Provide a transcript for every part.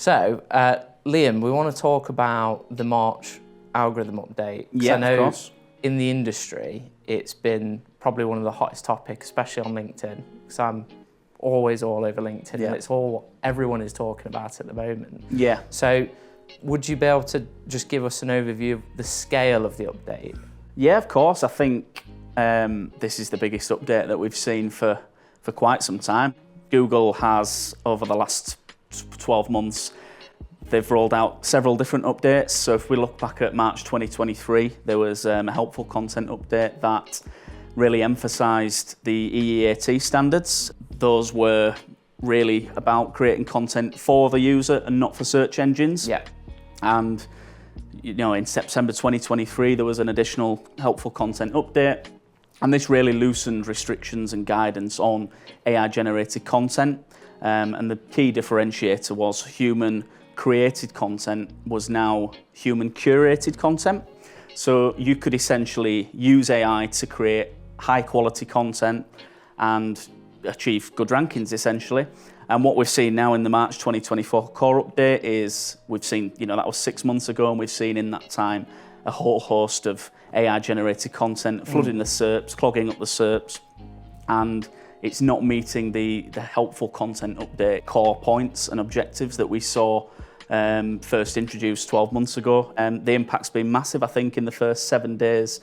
So, Liam, we want to talk about the March algorithm update. Yeah, I know of course. in the industry, it's been probably one of the hottest topics, especially on LinkedIn, because I'm always all over LinkedIn, Yeah. and it's all everyone is talking about at the moment. Yeah. So, would you be able to just give us an overview of the scale of the update? Yeah, of course. I think this is the biggest update that we've seen for quite some time. Google has, over the last 12 months, they've rolled out several different updates. So if we look back at March 2023, there was a helpful content update that really emphasised the EEAT standards. Those were really about creating content for the user and not for search engines. Yeah. And in September 2023, there was an additional helpful content update. And this really loosened restrictions and guidance on AI-generated content. And the key differentiator was human-created content was now human-curated content. So you could essentially use AI to create high-quality content and achieve good rankings, essentially. And what we've seen now in the March 2024 core update is we've seen, that was 6 months ago, and we've seen in that time a whole host of AI-generated content flooding the SERPs, clogging up the SERPs, and it's not meeting the helpful content update core points and objectives that we saw first introduced 12 months ago. The impact's been massive, I think, in the first 7 days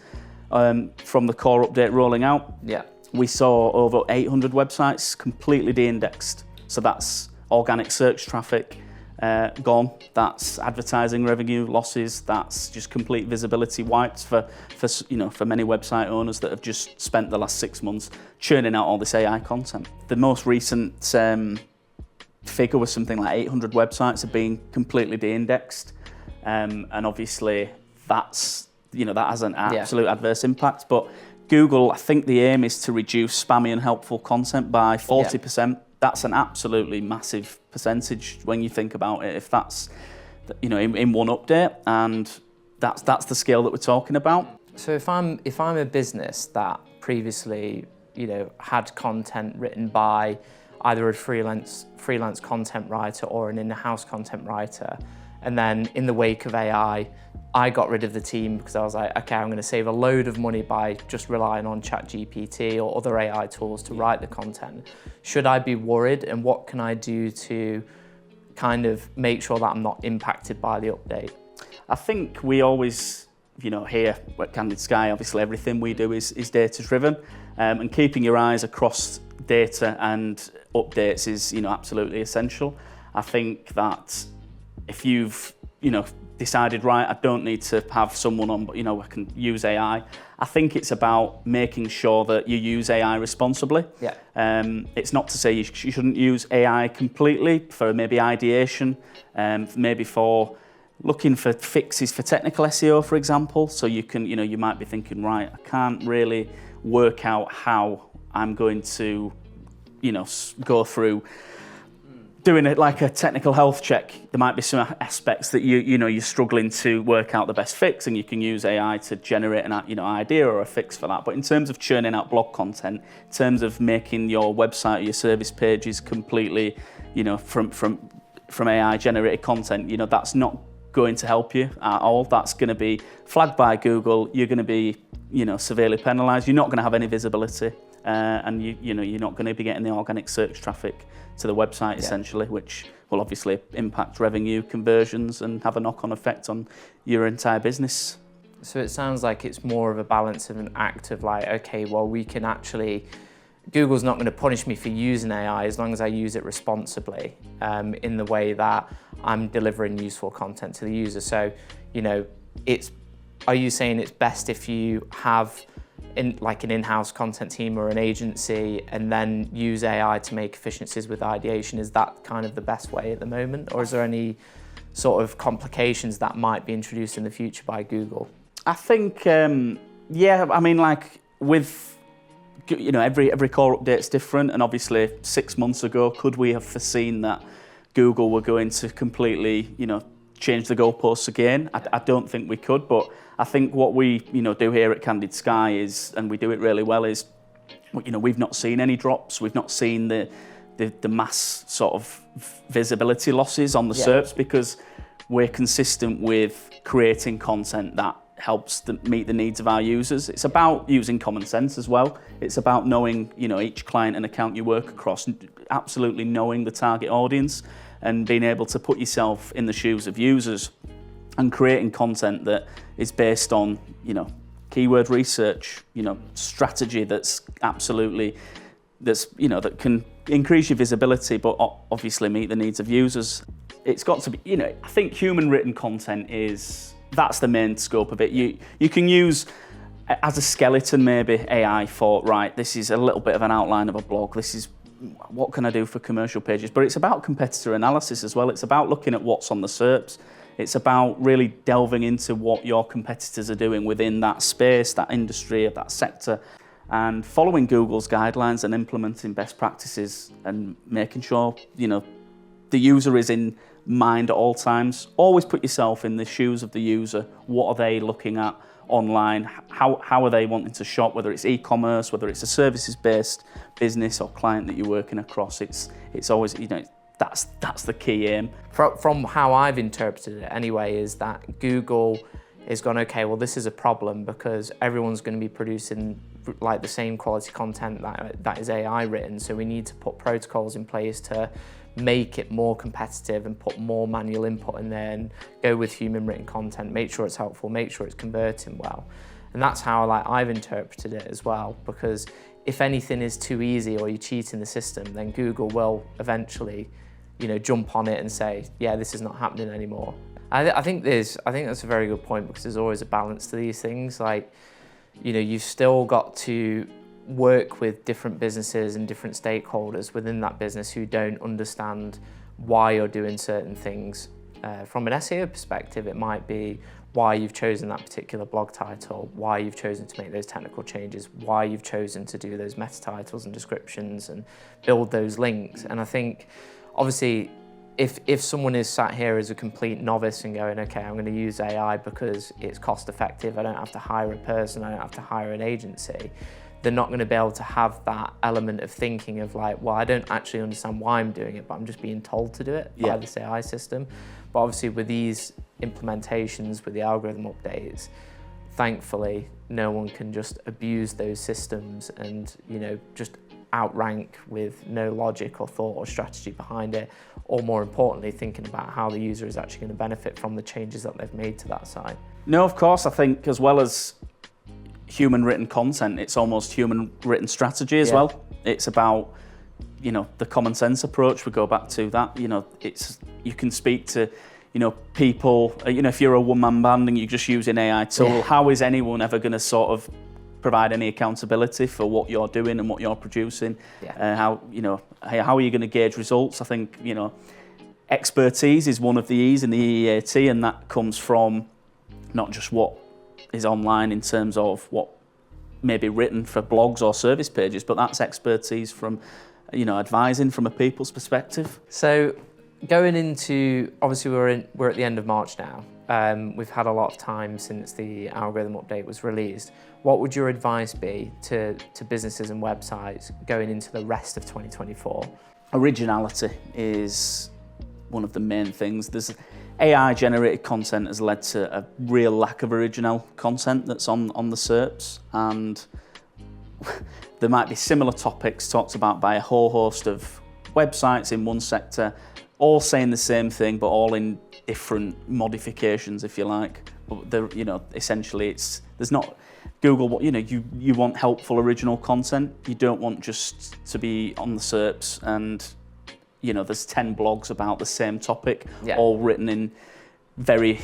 from the core update rolling out. Yeah. We saw over 800 websites completely de-indexed. So that's organic search traffic gone, that's advertising revenue losses, that's just complete visibility wiped for many website owners that have just spent the last 6 months churning out all this AI content. The most recent figure was something like 800 websites have been completely de-indexed, and obviously that has an absolute adverse impact. But Google, I think the aim is to reduce spammy and helpful content by 40%. Yeah. That's an absolutely massive percentage when you think about it. If that's, in one update, and that's the scale that we're talking about. So if I'm a business that previously, had content written by either a freelance content writer or an in-house content writer, and then in the wake of AI, I got rid of the team because I was like, okay, I'm going to save a load of money by just relying on ChatGPT or other AI tools to write the content. Should I be worried, and what can I do to kind of make sure that I'm not impacted by the update? I think we always, here at Candid Sky, obviously everything we do is data-driven, and keeping your eyes across data and updates is, absolutely essential. I think that if you've, decided, right, I don't need to have someone on, but I can use AI. I think it's about making sure that you use AI responsibly. Yeah. It's not to say you shouldn't use AI completely for maybe ideation, maybe for looking for fixes for technical SEO, for example. So you can, you might be thinking, right, I can't really work out how I'm going to, go through doing it like a technical health check. There might be some aspects that you're struggling to work out the best fix, and you can use AI to generate an idea or a fix for that. But in terms of churning out blog content, in terms of making your website or your service pages completely, from AI generated content, that's not going to help you at all. That's going to be flagged by Google. You're going to be, severely penalised. You're not going to have any visibility, and you're not going to be getting the organic search traffic to the website, essentially, which will obviously impact revenue, conversions, and have a knock-on effect on your entire business. So it sounds like it's more of a balance of an act of like, okay, well, we can actually, Google's not going to punish me for using AI as long as I use it responsibly, in the way that I'm delivering useful content to the user. So, are you saying it's best if you have an in-house content team or an agency and then use AI to make efficiencies with ideation? Is that kind of the best way at the moment? Or is there any sort of complications that might be introduced in the future by Google? I think, with, every core update's different, and obviously 6 months ago, could we have foreseen that Google were going to completely, change the goalposts again? I don't think we could, but I think what we, do here at Candid Sky is, and we do it really well, is, we've not seen any drops. We've not seen the the mass sort of visibility losses on the SERPs, because we're consistent with creating content that helps meet the needs of our users. It's about using common sense as well. It's about knowing, each client and account you work across, absolutely knowing the target audience and being able to put yourself in the shoes of users and creating content that is based on, keyword research, strategy that can increase your visibility, but obviously meet the needs of users. It's got to be, I think human written content that's the main scope of it. You can use, as a skeleton maybe, AI for, right, this is a little bit of an outline of a blog, this is what can I do for commercial pages, but it's about competitor analysis as well. It's about looking at what's on the SERPs. It's about really delving into what your competitors are doing within that space, that industry, that sector, and following Google's guidelines and implementing best practices and making sure, the user is in mind at all times. Always put yourself in the shoes of the user. What are they looking at online? How are they wanting to shop, whether it's e-commerce, whether it's a services-based business or client that you're working across? It's always, that's the key aim. From how I've interpreted it anyway, is that Google is gone, okay, well, this is a problem because everyone's going to be producing like the same quality content that is AI written, so we need to put protocols in place to make it more competitive and put more manual input in there and go with human written content, make sure it's helpful, make sure it's converting well. And that's how I've interpreted it as well, because if anything is too easy or you're cheating the system, then Google will eventually, jump on it and say, yeah, this is not happening anymore. I think that's a very good point, because there's always a balance to these things. You've still got to work with different businesses and different stakeholders within that business who don't understand why you're doing certain things. From an SEO perspective, it might be why you've chosen that particular blog title, why you've chosen to make those technical changes, why you've chosen to do those meta titles and descriptions and build those links. And I think, obviously, if someone is sat here as a complete novice and going, okay, I'm going to use AI because it's cost effective, I don't have to hire a person, I don't have to hire an agency, they're not going to be able to have that element of thinking of well, I don't actually understand why I'm doing it, but I'm just being told to do it by this AI system. But obviously with these implementations, with the algorithm updates, thankfully, no one can just abuse those systems and, just outrank with no logic or thought or strategy behind it, or more importantly, thinking about how the user is actually going to benefit from the changes that they've made to that site. No, of course, I think as well as human written content, it's almost human written strategy as well. It's about, the common sense approach. We go back to that, you can speak to, people, if you're a one-man band and you're just using AI tool, how is anyone ever going to sort of provide any accountability for what you're doing and what you're producing? How are you going to gauge results? I think, expertise is one of the E's in the EEAT, and that comes from not just what is online in terms of what may be written for blogs or service pages, but that's expertise from, advising from a people's perspective. So going into, obviously we're at the end of March now. We've had a lot of time since the algorithm update was released. What would your advice be to businesses and websites going into the rest of 2024? Originality is one of the main things. AI-generated content has led to a real lack of original content that's on the SERPs, and there might be similar topics talked about by a whole host of websites in one sector, all saying the same thing, but all in different modifications, if you like. But essentially, there's not Google. You want helpful original content. You don't want just to be on the SERPs and there's 10 blogs about the same topic, all written in very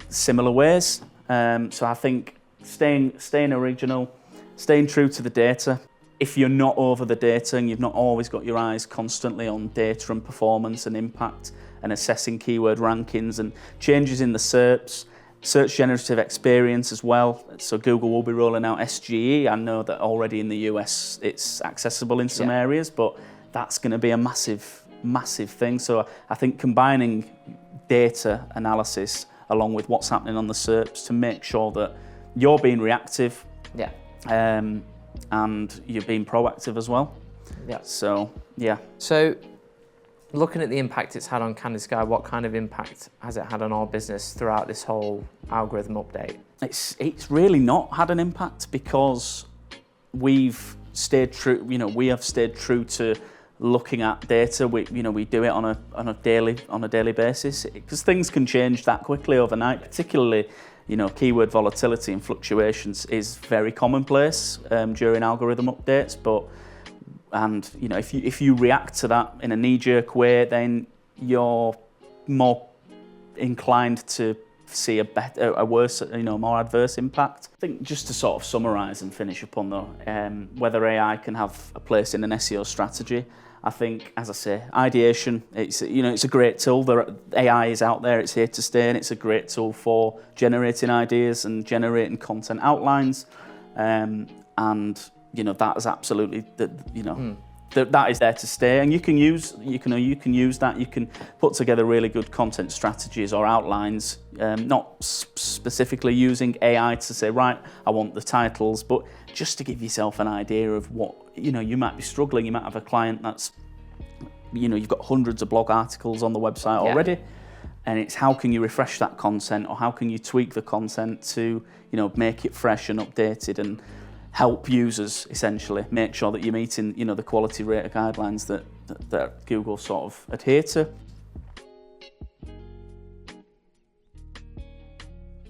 similar ways. So I think staying original, staying true to the data. If you're not over the data and you've not always got your eyes constantly on data and performance and impact and assessing keyword rankings and changes in the SERPs, search generative experience as well. So Google will be rolling out SGE. I know that already in the US it's accessible in some areas, but that's going to be a massive thing. So I think combining data analysis along with what's happening on the SERPs to make sure that you're being reactive and you're being proactive as well. So Yeah. So, looking at the impact it's had on Candy Sky, what kind of impact has it had on our business throughout this whole algorithm update? It's really not had an impact because we've stayed true. We have stayed true to looking at data. We do it on a daily basis because things can change that quickly overnight. Particularly, keyword volatility and fluctuations is very commonplace during algorithm updates. If you react to that in a knee-jerk way, then you're more inclined to see a worse, more adverse impact. I think just to sort of summarise and finish up on whether AI can have a place in an SEO strategy. I think, as I say, ideation, it's a great tool. AI is out there, it's here to stay, and it's a great tool for generating ideas and generating content outlines. That is absolutely that is there to stay, and you can use that. You can put together really good content strategies or outlines, not specifically using AI to say, right, I want the titles, but just to give yourself an idea of what you might be struggling. You might have a client that's you've got hundreds of blog articles on the website already, and it's how can you refresh that content, or how can you tweak the content to make it fresh and updated and help users essentially make sure that you're meeting the quality rater guidelines that Google sort of adhere to.